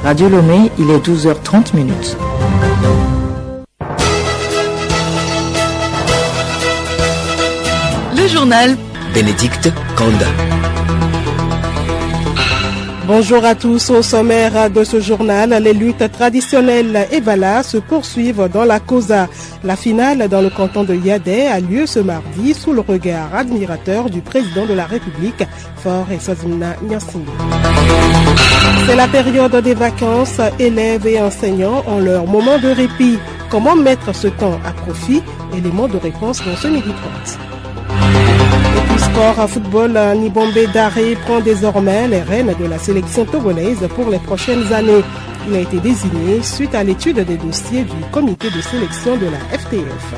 Radio Lomé, il est 12h30 minutes. Le journal Bénédicte Kanda. Bonjour à tous. Au sommaire de ce journal, les luttes traditionnelles Evala se poursuivent dans la Kosa. La finale dans le canton de Yadé a lieu ce mardi sous le regard admirateur du président de la République, Faure Essazimna Nyassingbe. C'est la période des vacances. Élèves et enseignants ont leur moment de répit. Comment mettre ce temps à profit? Élément de réponse dans ce midi 30. Sport à football, Nibombe Daré prend désormais les rênes de la sélection togolaise pour les prochaines années. Il a été désigné suite à l'étude des dossiers du comité de sélection de la FTF.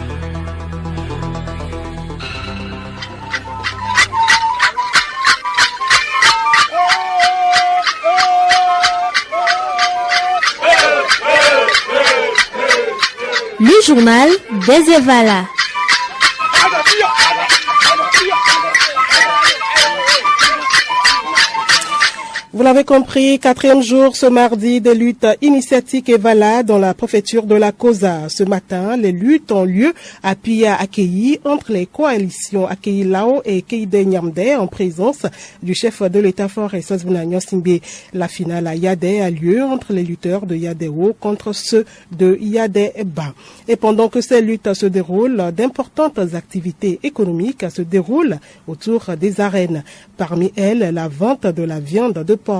Le journal des Evala. Vous l'avez compris, 4e jour ce mardi des luttes initiatiques Evala dans la préfecture de la Kosa. Ce matin, les luttes ont lieu à Pia Akeyi entre les coalitions Akeyi Lao et Keide Nyamde en présence du chef de l'État Faure Essazimna Nyassingbe. La finale à Yadé a lieu entre les lutteurs de Yadé Haut contre ceux de Yadé Bas. Et pendant que ces luttes se déroulent, d'importantes activités économiques se déroulent autour des arènes. Parmi elles, la vente de la viande de porc.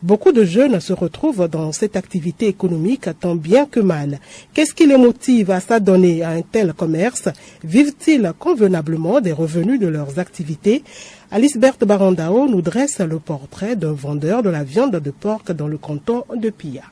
Beaucoup de jeunes se retrouvent dans cette activité économique tant bien que mal. Qu'est-ce qui les motive à s'adonner à un tel commerce? Vivent-ils convenablement des revenus de leurs activités? Alice Berthe Barandao nous dresse le portrait d'un vendeur de la viande de porc dans le canton de Pia.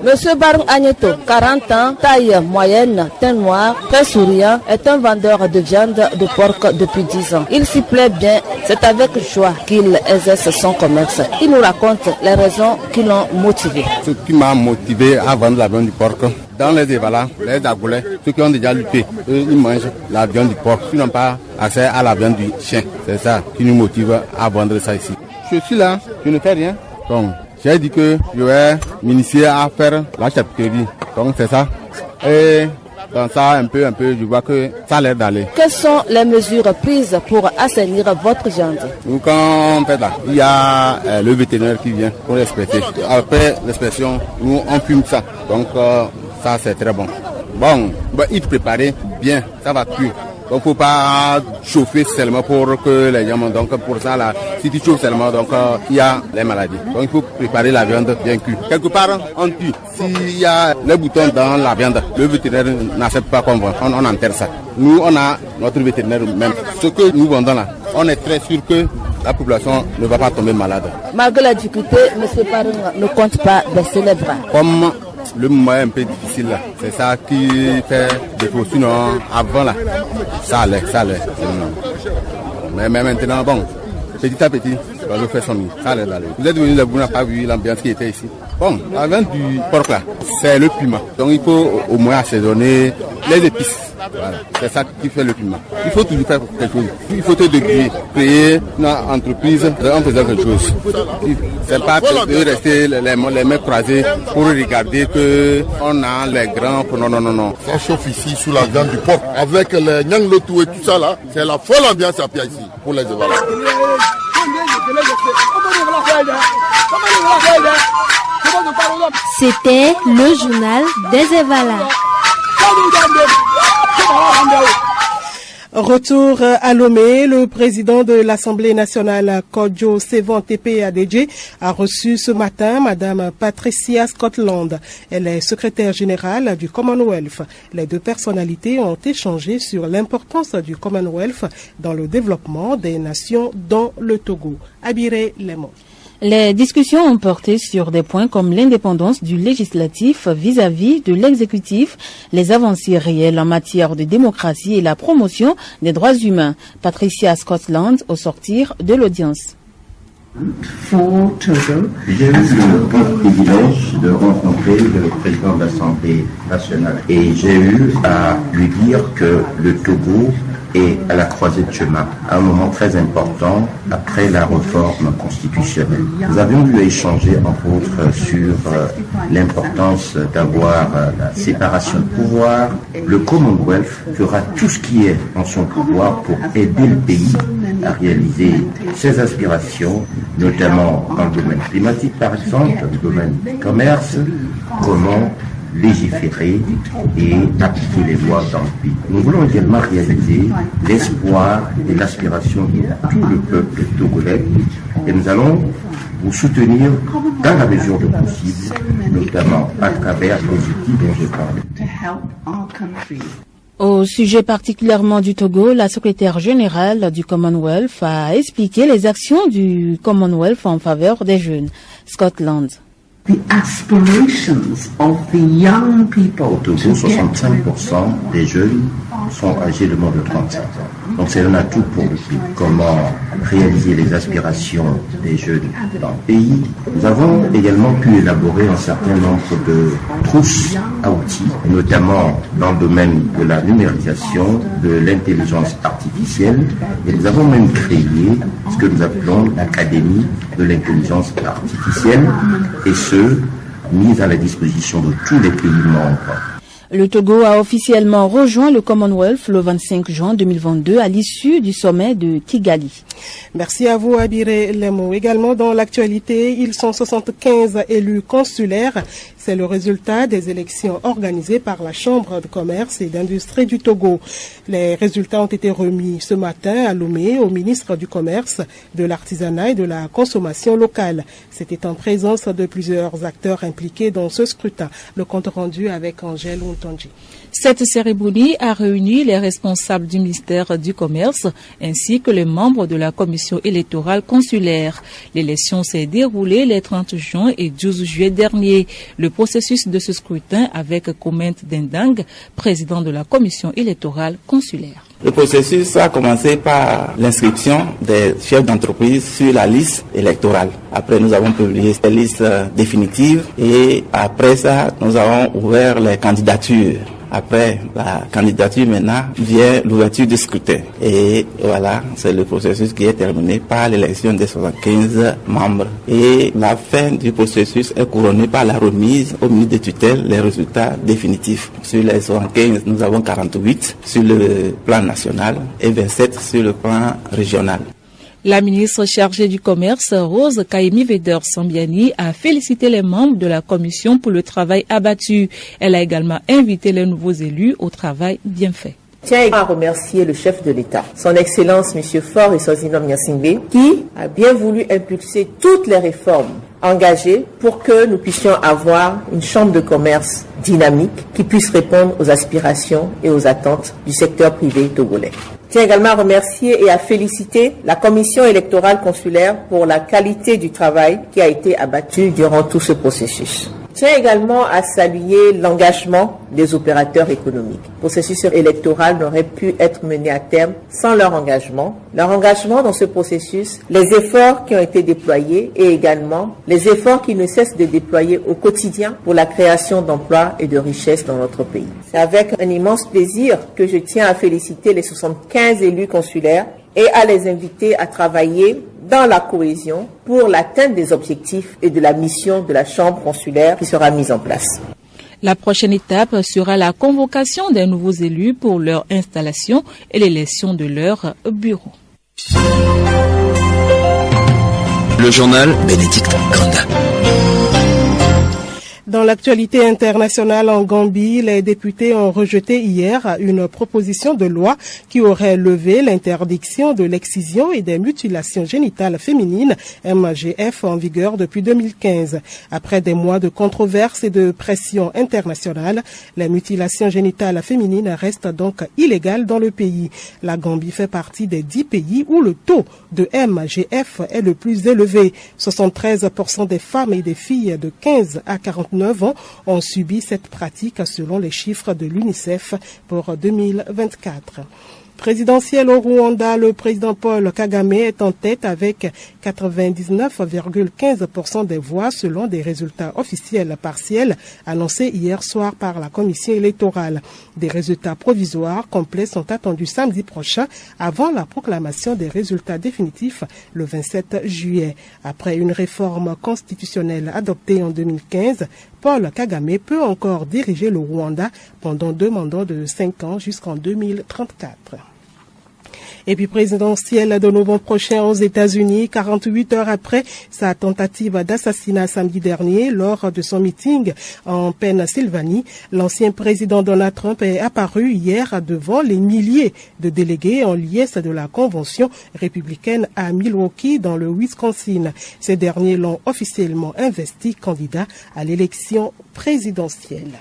Monsieur Baron Agneto, 40 ans, taille moyenne, teint noir, très souriant, est un vendeur de viande de porc depuis 10 ans. Il s'y plaît bien, c'est avec joie qu'il exerce son commerce. Il nous raconte les raisons qui l'ont motivé. Ce qui m'a motivé à vendre la viande du porc, dans les Evala, les Agoulais, ceux qui ont déjà lutté, eux, ils mangent la viande du porc. Ils n'ont pas accès à la viande du chien. C'est ça qui nous motive à vendre ça ici. Je suis là, je ne fais rien. Donc, j'ai dit que je vais m'initier à faire la charcuterie. Donc, c'est ça. Et dans ça, un peu, je vois que ça a l'air d'aller. Quelles sont les mesures prises pour assainir votre viande? Nous, quand on fait là, il y a le vétérinaire qui vient pour l'inspecter. Après l'inspection, nous, on fume ça. Donc, ça, c'est très bon. Bon, il préparait bien, ça va cuire. Donc, faut pas chauffer seulement pour que les gens mangent. Donc, pour ça, là, si tu chauffes seulement, donc, il y a les maladies. Donc, il faut préparer la viande bien cuite. Quelque part, on tue. S'il y a les boutons dans la viande, le vétérinaire n'accepte pas qu'on vende. On enterre ça. Nous, on a notre vétérinaire même. Ce que nous vendons là, on est très sûr que la population ne va pas tomber malade. Malgré la difficulté, M. Parung ne compte pas baisser les bras. Comme le moment est un peu difficile là, c'est ça qui fait défaut. Sinon, avant là, ça allait. Mais maintenant, bon, petit à petit, on va faire son mieux. Ça allait d'aller. Vous êtes venu là, vous n'avez pas vu l'ambiance qui était ici. Bon, la viande du porc là, c'est le piment. Donc il faut au moins assaisonner les épices. Voilà. C'est ça qui fait le piment. Il faut toujours faire quelque chose. Il faut te déguiser, créer une entreprise en faisant quelque chose. C'est pas de rester les mains croisées pour regarder qu'on a les grands. Non. Ça chauffe ici sous la viande du porc. Avec les nyanglotou et tout ça là, c'est la folle ambiance à Pia ici pour les Evala. C'était le journal des Evala. Retour à Lomé, le président de l'Assemblée nationale, Kodjo Sevan Tepe Adedje, a reçu ce matin Madame Patricia Scotland. Elle est secrétaire générale du Commonwealth. Les deux personnalités ont échangé sur l'importance du Commonwealth dans le développement des nations dont le Togo. Abiré Lemon. Les discussions ont porté sur des points comme l'indépendance du législatif vis-à-vis de l'exécutif, les avancées réelles en matière de démocratie et la promotion des droits humains. Patricia Scotland au sortir de l'audience. Pour Togo, j'ai eu le grand privilège de rencontrer le président de l'Assemblée nationale et j'ai eu à lui dire que le Togo est à la croisée de chemin, à un moment très important après la réforme constitutionnelle. Nous avions dû échanger, entre autres, sur l'importance d'avoir la séparation de pouvoir. Le Commonwealth fera tout ce qui est en son pouvoir pour aider le pays à réaliser ses aspirations, notamment dans le domaine climatique, par exemple, dans le domaine du commerce, comment légiférer et appliquer les lois dans le pays. Nous voulons également réaliser l'espoir et l'aspiration de tout le peuple togolais et nous allons vous soutenir dans la mesure du possible, notamment à travers les outils dont j'ai parlé. Au sujet particulièrement du Togo, la secrétaire générale du Commonwealth a expliqué les actions du Commonwealth en faveur des jeunes. Scotland. The aspirations of the young people. Au Togo, 65% des jeunes sont âgés de moins de 35 ans. Donc c'est un atout pour le pays. Comment réaliser les aspirations des jeunes dans le pays. Nous avons également pu élaborer un certain nombre de trousses à outils, notamment dans le domaine de la numérisation, de l'intelligence artificielle. Et nous avons même créé ce que nous appelons l'Académie de l'intelligence artificielle, et ce, mise à la disposition de tous les pays membres. Le Togo a officiellement rejoint le Commonwealth le 25 juin 2022 à l'issue du sommet de Kigali. Merci à vous, Abiré Lemo. Également dans l'actualité, ils sont 75 élus consulaires. C'est le résultat des élections organisées par la Chambre de commerce et d'industrie du Togo. Les résultats ont été remis ce matin à Lomé au ministre du Commerce, de l'Artisanat et de la Consommation locale. C'était en présence de plusieurs acteurs impliqués dans ce scrutin. Le compte rendu avec Angèle Ontonji. Cette cérémonie a réuni les responsables du ministère du Commerce ainsi que les membres de la commission électorale consulaire. L'élection s'est déroulée les 30 juin et 12 juillet dernier. Le processus de ce scrutin avec Comment Dendang, président de la commission électorale consulaire. Le processus a commencé par l'inscription des chefs d'entreprise sur la liste électorale. Après, nous avons publié cette liste définitive et après ça, nous avons ouvert les candidatures. Après la candidature, maintenant, vient l'ouverture du scrutin. Et voilà, c'est le processus qui est terminé par l'élection des 75 membres. Et la fin du processus est couronnée par la remise au ministre de tutelle les résultats définitifs. Sur les 75, nous avons 48 sur le plan national et 27 sur le plan régional. La ministre chargée du Commerce, Rose Kaimi-Vedder-Sambiani, a félicité les membres de la commission pour le travail abattu. Elle a également invité les nouveaux élus au travail bien fait. Je tiens à remercier le chef de l'État, son Excellence M. Faure Essozinom Gnassingbé, qui a bien voulu impulser toutes les réformes engagées pour que nous puissions avoir une chambre de commerce dynamique qui puisse répondre aux aspirations et aux attentes du secteur privé togolais. Je tiens également à remercier et à féliciter la commission électorale consulaire pour la qualité du travail qui a été abattu durant tout ce processus. Je tiens également à saluer l'engagement des opérateurs économiques. Le processus électoral n'aurait pu être mené à terme sans leur engagement. Leur engagement dans ce processus, les efforts qui ont été déployés et également les efforts qui ne cessent de déployer au quotidien pour la création d'emplois et de richesses dans notre pays. C'est avec un immense plaisir que je tiens à féliciter les 75 élus consulaires et à les inviter à travailler dans la cohésion pour l'atteinte des objectifs et de la mission de la Chambre consulaire qui sera mise en place. La prochaine étape sera la convocation des nouveaux élus pour leur installation et l'élection de leur bureau. Le journal Bénédicte Kanda. Dans l'actualité internationale en Gambie, les députés ont rejeté hier une proposition de loi qui aurait levé l'interdiction de l'excision et des mutilations génitales féminines, MGF, en vigueur depuis 2015. Après des mois de controverses et de pression internationale, les mutilations génitales féminines restent donc illégales dans le pays. La Gambie fait partie des 10 pays où le taux de MGF est le plus élevé. 73% des femmes et des filles de 15 à 49 ans ont subi cette pratique selon les chiffres de l'UNICEF pour 2024. Présidentielle au Rwanda, le président Paul Kagame est en tête avec 99,15% des voix selon des résultats officiels partiels annoncés hier soir par la commission électorale. Des résultats provisoires complets sont attendus samedi prochain avant la proclamation des résultats définitifs le 27 juillet. Après une réforme constitutionnelle adoptée en 2015, Paul Kagame peut encore diriger le Rwanda pendant 2 mandats de 5 ans jusqu'en 2034. Et puis présidentielle de novembre prochain aux États-Unis, 48 heures après sa tentative d'assassinat samedi dernier lors de son meeting en Pennsylvanie, l'ancien président Donald Trump est apparu hier devant les milliers de délégués en liesse de la convention républicaine à Milwaukee dans le Wisconsin. Ces derniers l'ont officiellement investi candidat à l'élection présidentielle.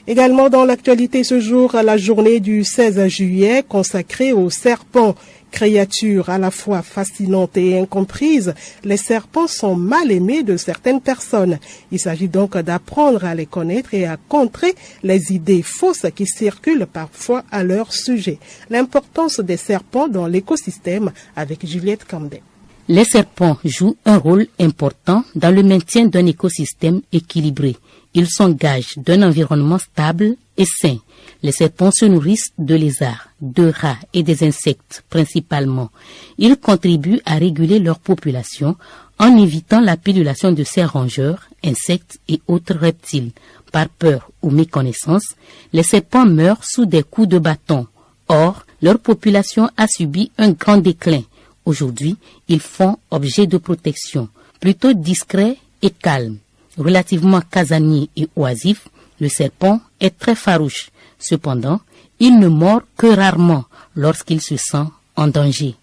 Également dans l'actualité ce jour, la journée du 16 juillet consacrée aux serpents. Créatures à la fois fascinantes et incomprises, les serpents sont mal aimés de certaines personnes. Il s'agit donc d'apprendre à les connaître et à contrer les idées fausses qui circulent parfois à leur sujet. L'importance des serpents dans l'écosystème avec Juliette Camdet. Les serpents jouent un rôle important dans le maintien d'un écosystème équilibré. Ils sont gages d'un environnement stable et sain. Les serpents se nourrissent de lézards, de rats et des insectes principalement. Ils contribuent à réguler leur population en évitant la pullulation de ces rongeurs, insectes et autres reptiles. Par peur ou méconnaissance, les serpents meurent sous des coups de bâton. Or, leur population a subi un grand déclin. Aujourd'hui, ils font objet de protection, plutôt discrets et calmes. Relativement casanier et oisif, le serpent est très farouche. Cependant, il ne mord que rarement lorsqu'il se sent en danger.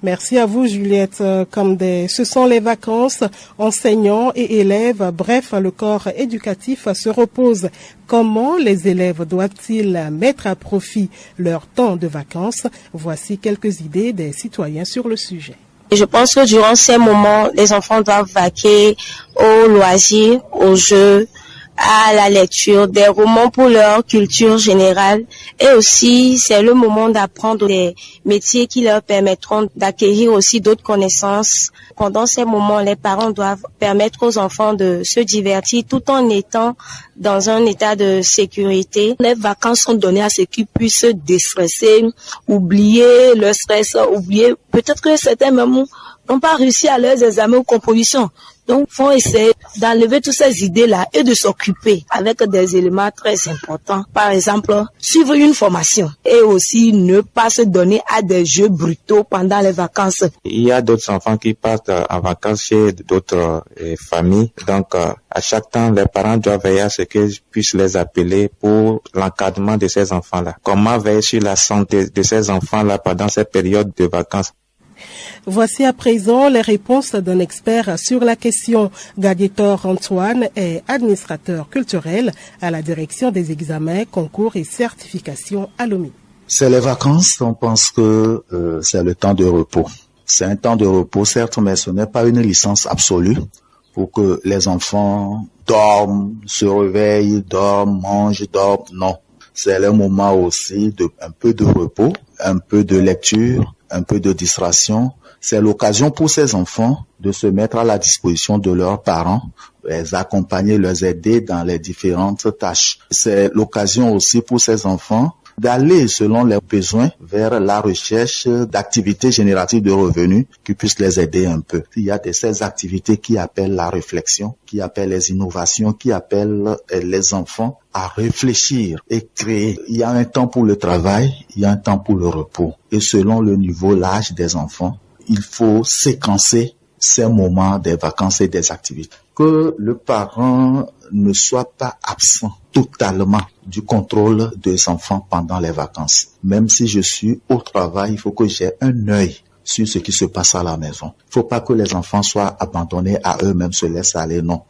Merci à vous, Juliette Camdet. Ce sont les vacances. Enseignants et élèves, bref, le corps éducatif se repose. Comment les élèves doivent-ils mettre à profit leur temps de vacances? Voici quelques idées des citoyens sur le sujet. Je pense que durant ces moments, les enfants doivent vaquer aux loisirs, aux jeux, à la lecture, des romans pour leur culture générale. Et aussi, c'est le moment d'apprendre des métiers qui leur permettront d'acquérir aussi d'autres connaissances. Pendant ces moments, les parents doivent permettre aux enfants de se divertir tout en étant dans un état de sécurité. Les vacances sont données à ceux qui puissent se déstresser, oublier le stress, oublier peut-être que certains même n'ont pas réussi à leurs examens ou compositions. Donc, il faut essayer d'enlever toutes ces idées-là et de s'occuper avec des éléments très importants. Par exemple, suivre une formation et aussi ne pas se donner à des jeux brutaux pendant les vacances. Il y a d'autres enfants qui partent en vacances chez d'autres familles. Donc, à chaque temps, les parents doivent veiller à ce qu'ils puissent les appeler pour l'encadrement de ces enfants-là. Comment veiller sur la santé de ces enfants-là pendant cette période de vacances? Voici à présent les réponses d'un expert sur la question. Gaditor Antoine est administrateur culturel à la direction des examens, concours et certifications à l'OMI. C'est les vacances, on pense que c'est le temps de repos. C'est un temps de repos, certes, mais ce n'est pas une licence absolue pour que les enfants dorment, se réveillent, dorment, mangent, dorment. Non, c'est le moment aussi de un peu de repos, un peu de lecture, un peu de distraction. C'est l'occasion pour ces enfants de se mettre à la disposition de leurs parents, les accompagner, les aider dans les différentes tâches. C'est l'occasion aussi pour ces enfants d'aller, selon leurs besoins, vers la recherche d'activités génératives de revenus qui puissent les aider un peu. Il y a ces activités qui appellent la réflexion, qui appellent les innovations, qui appellent les enfants à réfléchir et créer. Il y a un temps pour le travail, il y a un temps pour le repos. Et selon le niveau, l'âge des enfants, il faut séquencer ces moments des vacances et des activités. Que le parent ne soit pas absent totalement du contrôle des enfants pendant les vacances. Même si je suis au travail, il faut que j'ai un œil sur ce qui se passe à la maison. Il ne faut pas que les enfants soient abandonnés à eux-mêmes, se laissent aller, non.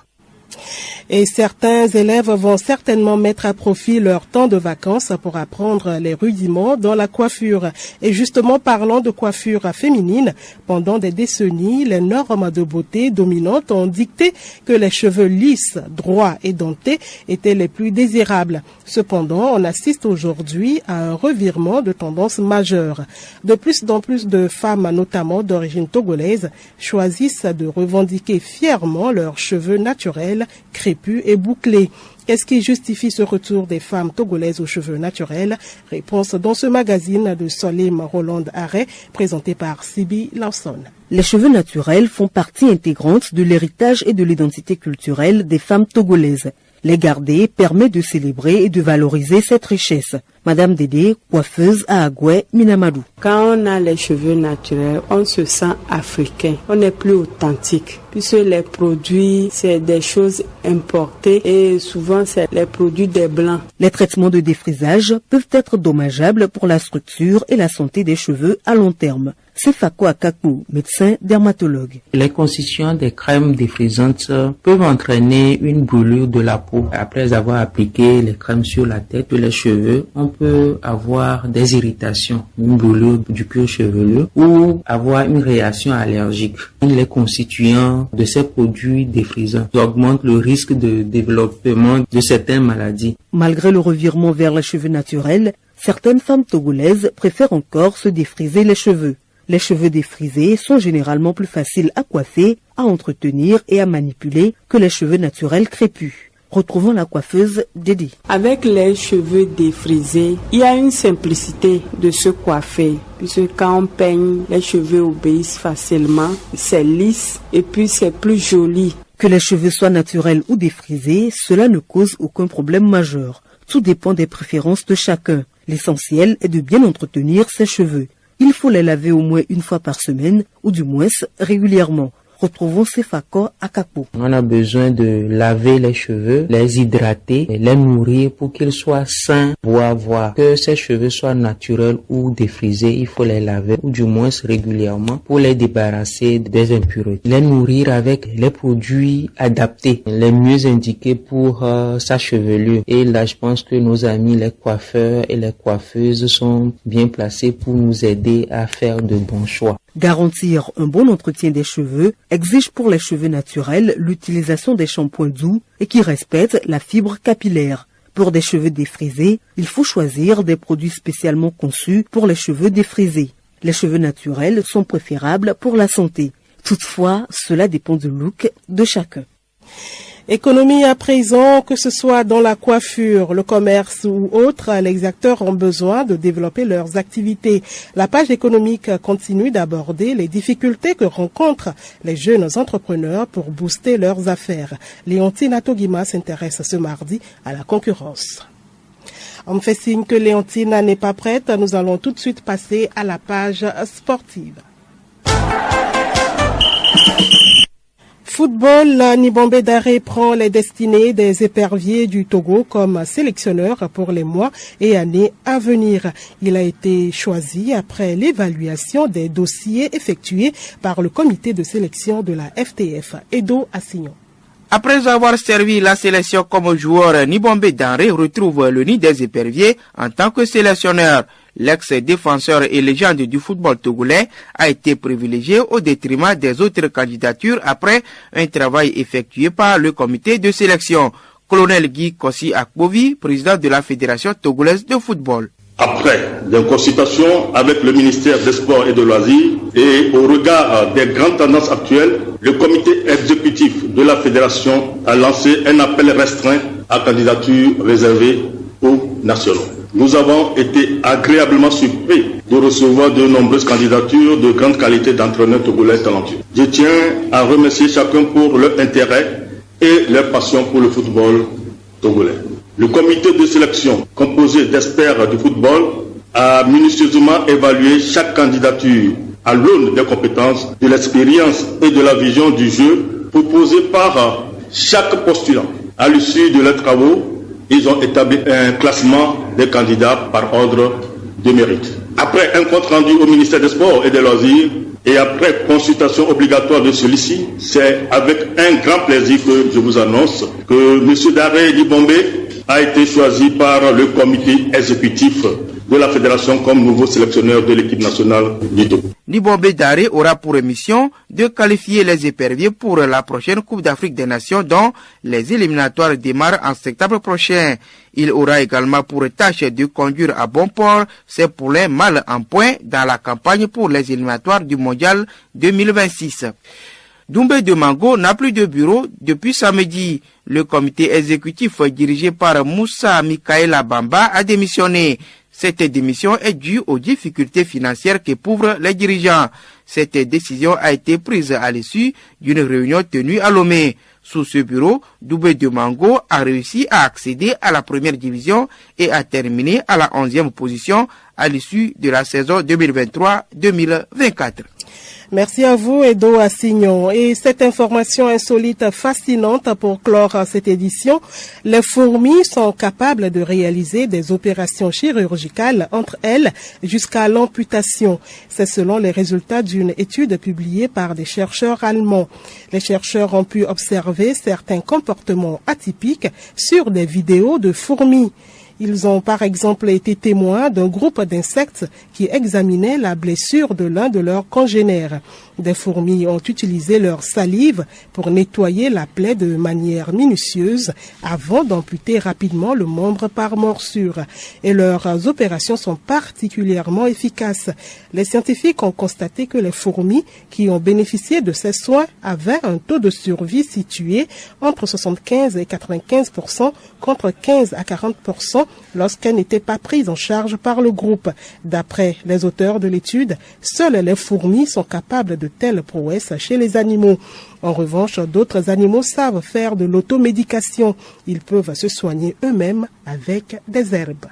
Et certains élèves vont certainement mettre à profit leur temps de vacances pour apprendre les rudiments dans la coiffure. Et justement, parlant de coiffure féminine, pendant des décennies, les normes de beauté dominantes ont dicté que les cheveux lisses, droits et dentés étaient les plus désirables. Cependant, on assiste aujourd'hui à un revirement de tendance majeure. De plus en plus de femmes, notamment d'origine togolaise, choisissent de revendiquer fièrement leurs cheveux naturels, crépus et bouclés. Qu'est-ce qui justifie ce retour des femmes togolaises aux cheveux naturels? Réponse dans ce magazine de Solim Roland Arrêt, présenté par Sibi Lawson. Les cheveux naturels font partie intégrante de l'héritage et de l'identité culturelle des femmes togolaises. Les garder permet de célébrer et de valoriser cette richesse. Madame Dédé, coiffeuse à Agoué, Minamadou. Quand on a les cheveux naturels, on se sent africain. On n'est plus authentique. Puisque les produits, c'est des choses importées et souvent c'est les produits des blancs. Les traitements de défrisage peuvent être dommageables pour la structure et la santé des cheveux à long terme. C'est Fako Akakou, médecin dermatologue. Les constituants des crèmes défrisantes peuvent entraîner une brûlure de la peau. Après avoir appliqué les crèmes sur la tête ou les cheveux, on peut avoir des irritations, une brûlure du cuir chevelu ou avoir une réaction allergique. Les constituants de ces produits défrisants augmentent le risque de développement de certaines maladies. Malgré le revirement vers les cheveux naturels, certaines femmes togolaises préfèrent encore se défriser les cheveux. Les cheveux défrisés sont généralement plus faciles à coiffer, à entretenir et à manipuler que les cheveux naturels crépus. Retrouvons la coiffeuse Dédé. Avec les cheveux défrisés, il y a une simplicité de se coiffer. Puisque quand on peigne, les cheveux obéissent facilement, c'est lisse et puis c'est plus joli. Que les cheveux soient naturels ou défrisés, cela ne cause aucun problème majeur. Tout dépend des préférences de chacun. L'essentiel est de bien entretenir ses cheveux. Il faut les laver au moins une fois par semaine ou du moins régulièrement. Retrouvons Sefako Akapo. On a besoin de laver les cheveux, les hydrater, les nourrir pour qu'ils soient sains. Pour avoir que ces cheveux soient naturels ou défrisés, il faut les laver ou du moins régulièrement pour les débarrasser des impuretés. Les nourrir avec les produits adaptés, les mieux indiqués pour sa chevelure. Et là, je pense que nos amis les coiffeurs et les coiffeuses sont bien placés pour nous aider à faire de bons choix. Garantir un bon entretien des cheveux exige pour les cheveux naturels l'utilisation des shampoings doux et qui respectent la fibre capillaire. Pour des cheveux défrisés, il faut choisir des produits spécialement conçus pour les cheveux défrisés. Les cheveux naturels sont préférables pour la santé. Toutefois, cela dépend du look de chacun. Économie à présent, que ce soit dans la coiffure, le commerce ou autre, les acteurs ont besoin de développer leurs activités. La page économique continue d'aborder les difficultés que rencontrent les jeunes entrepreneurs pour booster leurs affaires. Léontine Atogima s'intéresse ce mardi à la concurrence. On me fait signe que Léontine n'est pas prête. Nous allons tout de suite passer à la page sportive. Football, Nibombe Daré prend les destinées des éperviers du Togo comme sélectionneur pour les mois et années à venir. Il a été choisi après l'évaluation des dossiers effectués par le comité de sélection de la FTF. Edo Assignon. Après avoir servi la sélection comme joueur, Nibombe Daré retrouve le nid des éperviers en tant que sélectionneur. L'ex-défenseur et légende du football togolais a été privilégié au détriment des autres candidatures après un travail effectué par le comité de sélection. Colonel Guy Kossi Akbovi, président de la Fédération togolaise de football. Après des consultations avec le ministère des Sports et de Loisirs et au regard des grandes tendances actuelles, le comité exécutif de la Fédération a lancé un appel restreint à candidature réservée aux nationaux. Nous avons été agréablement surpris de recevoir de nombreuses candidatures de grande qualité d'entraîneurs togolais talentueux. Je tiens à remercier chacun pour leur intérêt et leur passion pour le football togolais. Le comité de sélection, composé d'experts du football, a minutieusement évalué chaque candidature à l'aune des compétences, de l'expérience et de la vision du jeu proposée par chaque postulant. À l'issue de leurs travaux, ils ont établi un classement des candidats par ordre de mérite. Après un compte rendu au ministère des Sports et des Loisirs, et après consultation obligatoire de celui-ci, c'est avec un grand plaisir que je vous annonce que M. Daré Libombe a été choisi par le comité exécutif de la fédération comme nouveau sélectionneur de l'équipe nationale du Togo. Libombe Daré aura pour mission de qualifier les éperviers pour la prochaine Coupe d'Afrique des Nations dont les éliminatoires démarrent en septembre prochain. Il aura également pour tâche de conduire à bon port ses poulains mal en point dans la campagne pour les éliminatoires du Mondial 2026. Doumbé de Mango n'a plus de bureau depuis samedi. Le comité exécutif dirigé par Moussa Mikaela Bamba a démissionné. Cette démission est due aux difficultés financières qu'éprouvent les dirigeants. Cette décision a été prise à l'issue d'une réunion tenue à Lomé. Sous ce bureau, Doumbé de Mango a réussi à accéder à la première division et a terminé à la 11e position à l'issue de la saison 2023-2024. Merci à vous, Edo Assignon. Et cette information insolite fascinante pour clore cette édition, les fourmis sont capables de réaliser des opérations chirurgicales entre elles jusqu'à l'amputation. C'est selon les résultats d'une étude publiée par des chercheurs allemands. Les chercheurs ont pu observer certains comportements atypiques sur des vidéos de fourmis. Ils ont par exemple été témoins d'un groupe d'insectes qui examinait la blessure de l'un de leurs congénères. Des fourmis ont utilisé leur salive pour nettoyer la plaie de manière minutieuse avant d'amputer rapidement le membre par morsure. Et leurs opérations sont particulièrement efficaces. Les scientifiques ont constaté que les fourmis qui ont bénéficié de ces soins avaient un taux de survie situé entre 75 et 95% contre 15 à 40% lorsqu'elles n'étaient pas prises en charge par le groupe. D'après les auteurs de l'étude, seules les fourmis sont capables de telles prouesses chez les animaux. En revanche, d'autres animaux savent faire de l'automédication. Ils peuvent se soigner eux-mêmes avec des herbes.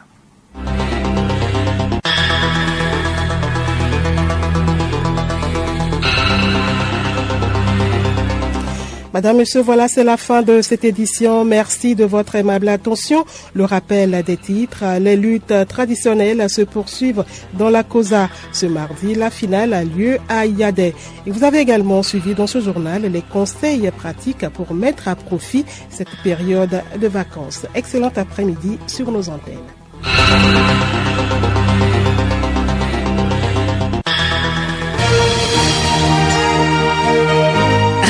Madame, Monsieur, voilà, c'est la fin de cette édition. Merci de votre aimable attention. Le rappel des titres, les luttes traditionnelles se poursuivent dans la Kosa. Ce mardi, la finale a lieu à Yadé. Et vous avez également suivi dans ce journal les conseils pratiques pour mettre à profit cette période de vacances. Excellent après-midi sur nos antennes.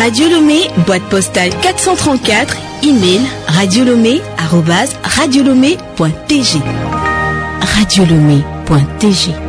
Radio Lomé, boîte postale 434, email radiolomé@radiolomé.tg. radiolomé.tg